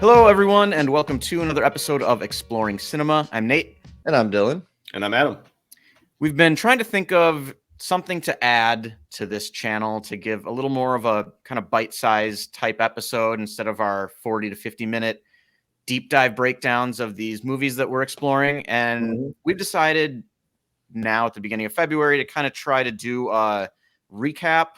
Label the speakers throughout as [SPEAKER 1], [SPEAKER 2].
[SPEAKER 1] Hello, everyone, and welcome to another episode of Exploring Cinema. I'm Nate.
[SPEAKER 2] And I'm Dylan.
[SPEAKER 3] And I'm Adam.
[SPEAKER 1] We've been trying to think of something to add to this channel to give a little more of a kind of bite-sized type episode instead of our 40 to 50-minute deep dive breakdowns of these movies that we're exploring. And we've decided now at the beginning of February to kind of try to do a recap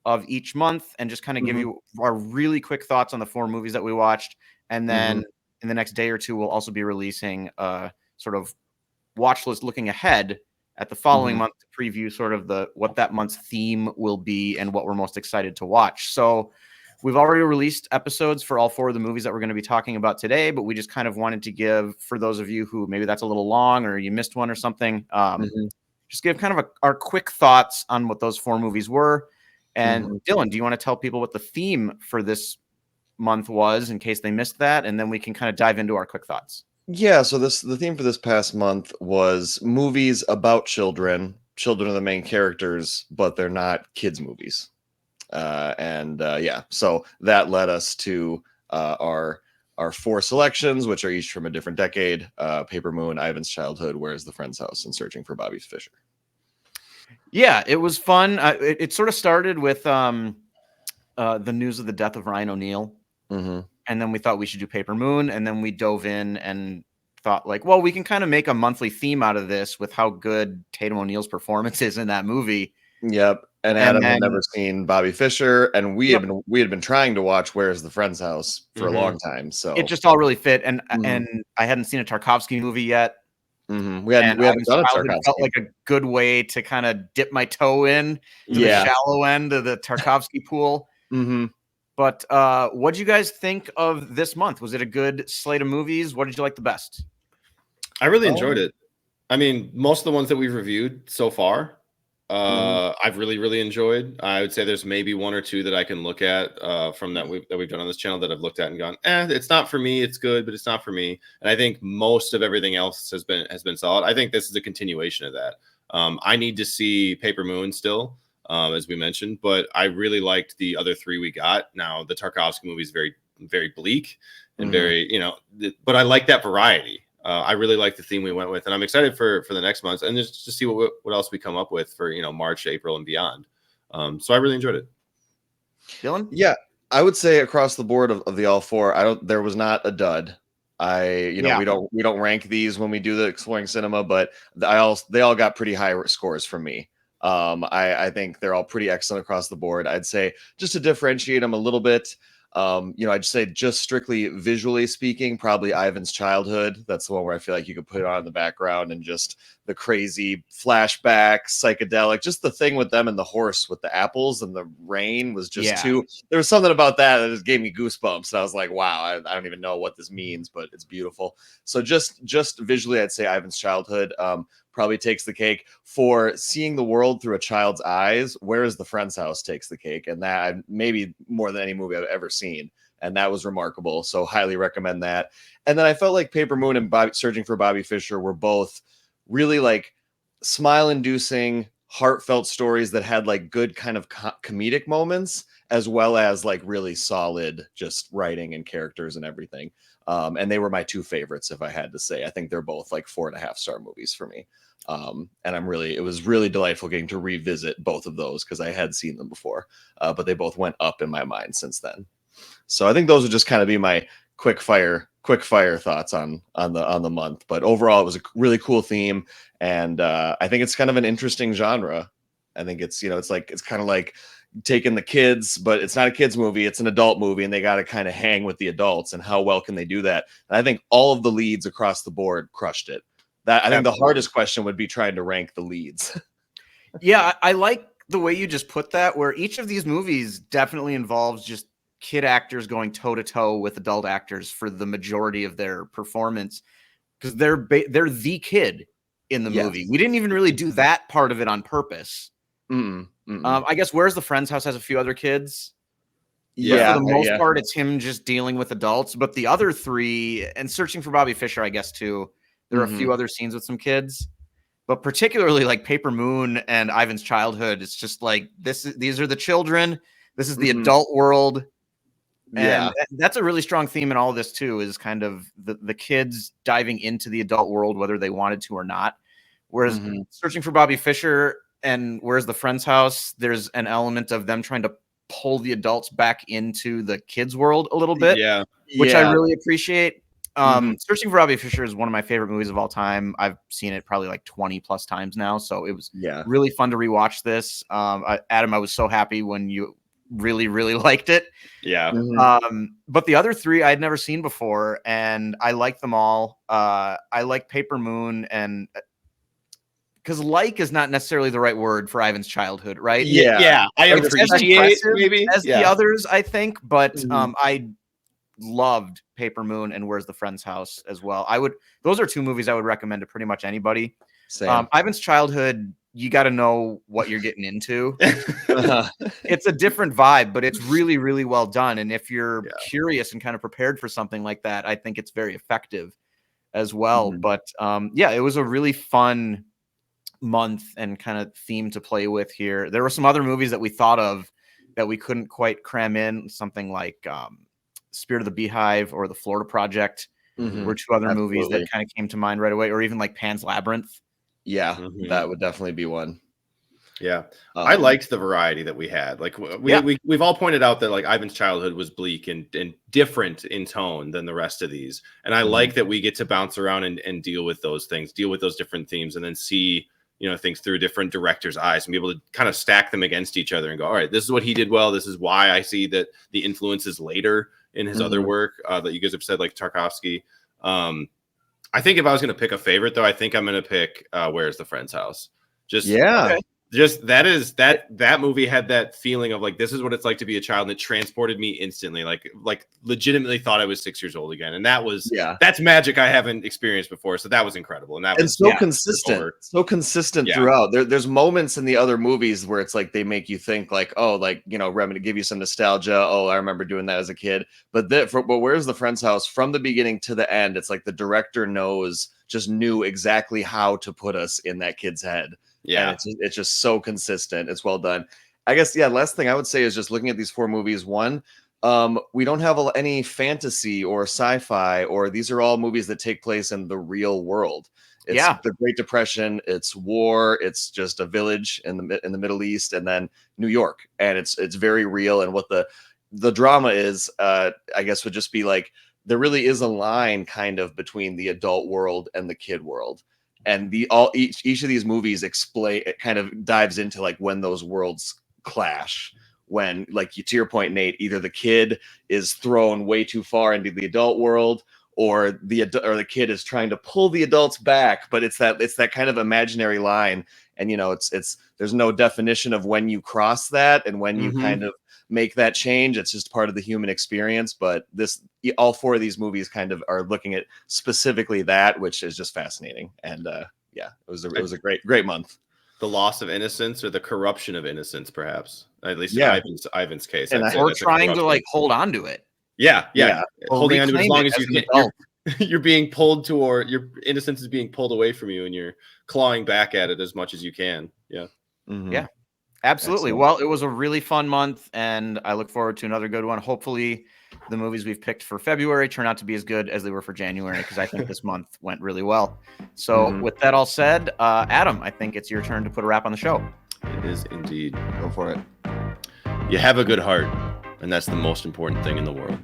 [SPEAKER 1] of each month and just kind of give you our really quick thoughts on the 4 movies that we watched. And then in the next day or two, we'll also be releasing a sort of watch list looking ahead at the following month to preview sort of what that month's theme will be and what we're most excited to watch. So we've already released episodes for all 4 of the movies that we're going to be talking about today, but we just kind of wanted to give, for those of you who maybe that's a little long or you missed one or something, just give kind of our quick thoughts on what those 4 movies were. And Dylan, do you want to tell people what the theme for this month was in case they missed that? And then we can kind of dive into our quick thoughts.
[SPEAKER 2] Yeah, so the theme for this past month was movies about children. Children are the main characters, but they're not kids' movies. So that led us to our 4 selections, which are each from a different decade. Paper Moon, Ivan's Childhood, Where's the Friend's House, and Searching for Bobby Fischer.
[SPEAKER 1] Yeah, it was fun. It sort of started with the news of the death of Ryan O'Neal. And then we thought we should do Paper Moon. And then we dove in and thought, like, well, we can kind of make a monthly theme out of this with how good Tatum O'Neal's performance is in that movie.
[SPEAKER 2] Yep. And Adam had never seen Bobby Fischer, and we had been trying to watch Where's the Friend's House for a long time. So
[SPEAKER 1] it just all really fit. And I hadn't seen a Tarkovsky movie yet.
[SPEAKER 2] We haven't done a Tarkovsky.
[SPEAKER 1] Felt like a good way to kind of dip my toe in to the shallow end of the Tarkovsky pool. But what did you guys think of this month? Was it a good slate of movies? What did you like the best?
[SPEAKER 3] I really enjoyed it. I mean, most of the ones that we've reviewed so far, I've really enjoyed. I would say there's maybe 1 or 2 that I can look at from that we've done on this channel that I've looked at and gone, it's not for me. It's good, but it's not for me. And I think most of everything else has been solid. I think this is a continuation of that. I need to see Paper Moon still, as we mentioned, but I really liked the other 3 we got. Now the Tarkovsky movie is very, very bleak and very, but I like that variety. I really like the theme we went with, and I'm excited for the next month and just to see what else we come up with for March, April, and beyond. So I really enjoyed it.
[SPEAKER 1] Dylan?
[SPEAKER 2] Yeah, I would say across the board of the all 4, there was not a dud. We don't rank these when we do the Exploring Cinema, but they all got pretty high scores from me. I think they're all pretty excellent across the board. I'd say just to differentiate them a little bit, I'd say just strictly visually speaking, probably Ivan's Childhood. That's the one where I feel like you could put it on in the background and just the crazy flashback, psychedelic, just the thing with them and the horse with the apples and the rain was just there was something about that just gave me goosebumps. And I was like, wow, I don't even know what this means, but it's beautiful. So just visually, I'd say Ivan's Childhood probably takes the cake. For seeing the world through a child's eyes, Where's the Friend's House takes the cake. And that maybe more than any movie I've ever seen. And that was remarkable. So highly recommend that. And then I felt like Paper Moon and Searching for Bobby Fischer were both really like smile-inducing, heartfelt stories that had like good kind of comedic moments, as well as like really solid just writing and characters and everything. And they were my 2 favorites, if I had to say. I think they're both like 4.5-star movies for me. And it was really delightful getting to revisit both of those because I had seen them before, but they both went up in my mind since then. So I think those would just kind of be my quick fire thoughts on the month. But overall, it was a really cool theme, and I think it's kind of an interesting genre. I think it's it's kind of like taking the kids, but it's not a kids movie, it's an adult movie, and they got to kind of hang with the adults, and how well can they do that? And I think all of the leads across the board crushed it. I think the hardest question would be trying to rank the leads.
[SPEAKER 1] Yeah, I like the way you just put that, where each of these movies definitely involves just kid actors going toe to toe with adult actors for the majority of their performance, because they're the kid in the movie. We didn't even really do that part of it on purpose. I guess Where's the Friend's House has a few other kids.
[SPEAKER 2] Yeah,
[SPEAKER 1] but for the most part, it's him just dealing with adults. But the other 3, and Searching for Bobby Fischer, I guess too, there are a few other scenes with some kids. But particularly like Paper Moon and Ivan's Childhood, it's just like these are the children. This is the adult world. And that's a really strong theme in all of this too, is kind of the kids diving into the adult world, whether they wanted to or not. Whereas Searching for Bobby Fischer and Where's the Friend's House, there's an element of them trying to pull the adults back into the kids' world a little bit, which I really appreciate. Searching for Bobby Fischer is one of my favorite movies of all time. I've seen it probably like 20 plus times now, so it was really fun to rewatch this. Adam, I was so happy when you really liked it. But the other three I had never seen before, and I like them all. I like Paper Moon, and because like is not necessarily the right word for Ivan's Childhood, right?
[SPEAKER 3] I appreciate maybe
[SPEAKER 1] as the others, I think, but I loved Paper Moon and Where's the Friend's House as well. Those are two movies I would recommend to pretty much anybody. Ivan's Childhood, you got to know what you're getting into. It's a different vibe, but it's really well done. And if you're curious and kind of prepared for something like that, I think it's very effective as well. But it was a really fun month and kind of theme to play with here. There were some other movies that we thought of that we couldn't quite cram in, something like Spirit of the Beehive or The Florida Project were two other movies that kind of came to mind right away, or even like Pan's Labyrinth.
[SPEAKER 2] That would definitely be one.
[SPEAKER 3] I liked the variety that we had. Like we've all pointed out that like Ivan's Childhood was bleak and different in tone than the rest of these. And I like that we get to bounce around and deal with those things, deal with those different themes, and then see, things through different directors' eyes and be able to kind of stack them against each other and go, all right, this is what he did well. This is why I see that the influences later in his other work that you guys have said, like Tarkovsky. I think if I was going to pick a favorite, though, I think I'm going to pick Where's the Friend's House. Just that movie had that feeling of like, this is what it's like to be a child, and it transported me instantly, like legitimately thought I was 6 years old again. And that's magic I haven't experienced before. So that was incredible. And that was
[SPEAKER 2] so consistent throughout. There's moments in the other movies where it's like they make you think like, oh, like, to give you some nostalgia. Oh, I remember doing that as a kid. But Where's the Friend's House, from the beginning to the end, it's like the director knew exactly how to put us in that kid's head. And it's just so consistent. It's well done. I guess, last thing I would say is just looking at these four movies. One, we don't have any fantasy or sci-fi, or these are all movies that take place in the real world. It's the Great Depression, it's war, it's just a village in the Middle East, and then New York. And it's very real. And what the drama is, I guess, would just be like, there really is a line kind of between the adult world and the kid world. And each of these movies kind of dives into like when those worlds clash, when, like, to your point, Nate, either the kid is thrown way too far into the adult world, or the kid is trying to pull the adults back. But it's that kind of imaginary line, and there's no definition of when you cross that and when you kind of make that change. It's just part of the human experience. But all four of these movies kind of are looking at specifically that, which is just fascinating. And it was a great month.
[SPEAKER 3] The loss of innocence, or the corruption of innocence, perhaps, at least in Ivan's case.
[SPEAKER 1] And we're trying to like hold on to it.
[SPEAKER 3] Holding on to it as long as you can. You're being pulled toward, your innocence is being pulled away from you, and you're clawing back at it as much as you can.
[SPEAKER 1] Absolutely. Excellent. Well, it was a really fun month, and I look forward to another good one. Hopefully the movies we've picked for February turn out to be as good as they were for January, because I think this month went really well. So with that all said, Adam, I think it's your turn to put a wrap on the show.
[SPEAKER 3] It is indeed.
[SPEAKER 2] Go for it.
[SPEAKER 3] You have a good heart, and that's the most important thing in the world.